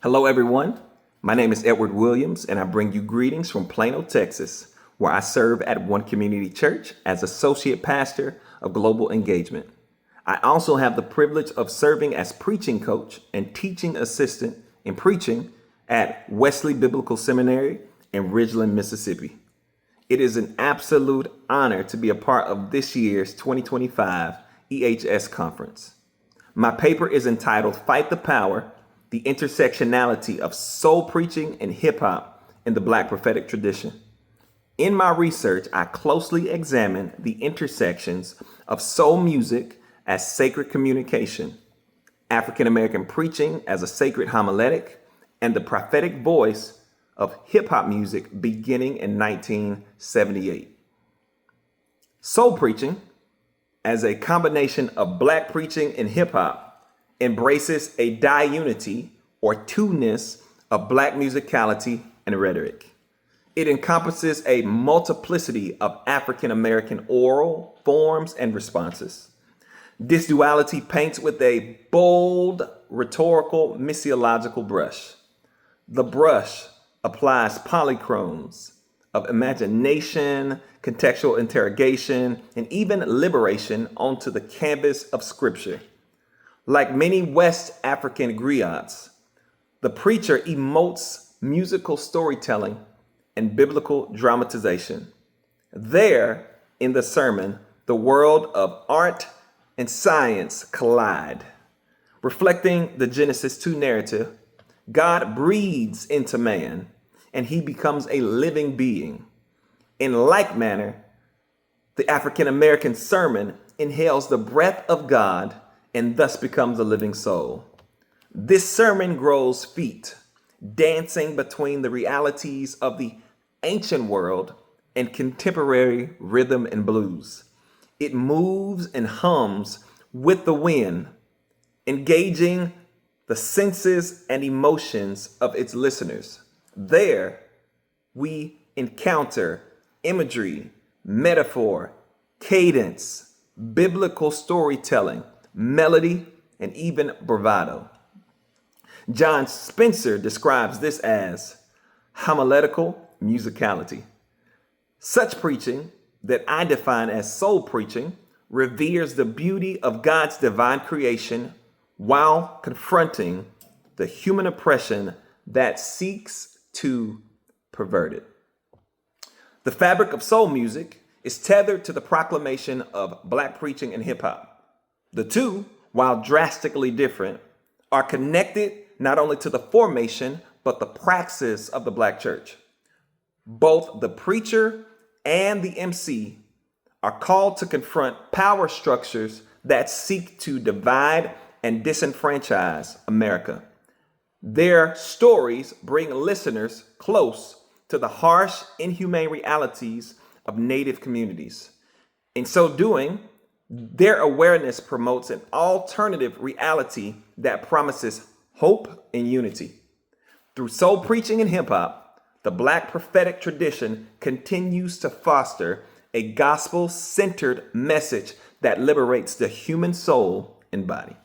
Hello, everyone. My name is Edward Williams, and I bring you greetings from Plano, Texas, where I serve at One Community Church as Associate Pastor of Global Engagement. I also have the privilege of serving as preaching coach and teaching assistant in preaching at Wesley Biblical Seminary in Ridgeland, Mississippi. It is an absolute honor to be a part of this year's 2025 EHS conference. My paper is entitled Fight the Power, the Intersectionality of Soul Preaching and Hip Hop in the Black Prophetic Tradition. In my research, I closely examined the intersections of soul music as sacred communication, African American preaching as a sacred homiletic, and the prophetic voice of hip hop music beginning in 1978. Soul preaching, as a combination of Black preaching and hip hop, embraces a diunity or two-ness of Black musicality and rhetoric. It encompasses a multiplicity of African American oral forms and responses. This duality paints with a bold, rhetorical, missiological brush. The brush applies polychromes of imagination, contextual interrogation, and even liberation onto the canvas of Scripture. Like many West African griots, the preacher emotes musical storytelling and biblical dramatization. There, in the sermon, the world of art and science collide. Reflecting the Genesis 2 narrative, God breathes into man, and he becomes a living being. In like manner, the African American sermon inhales the breath of God and thus becomes a living soul. This sermon grows feet, dancing between the realities of the ancient world and contemporary rhythm and blues. It moves and hums with the wind, engaging the senses and emotions of its listeners. There, we encounter imagery, metaphor, cadence, biblical storytelling, melody, and even bravado. John Spencer describes this as homiletical musicality. Such preaching that I define as soul preaching reveres the beauty of God's divine creation while confronting the human oppression that seeks to pervert it. The fabric of soul music is tethered to the proclamation of Black preaching and hip hop. The two, while drastically different, are connected not only to the formation, but the praxis of the Black church. Both the preacher and the MC are called to confront power structures that seek to divide and disenfranchise America. Their stories bring listeners close to the harsh, inhumane realities of Native communities. In so doing, their awareness promotes an alternative reality that promises hope and unity. Through soul preaching and hip hop, the Black prophetic tradition continues to foster a gospel-centered message that liberates the human soul and body.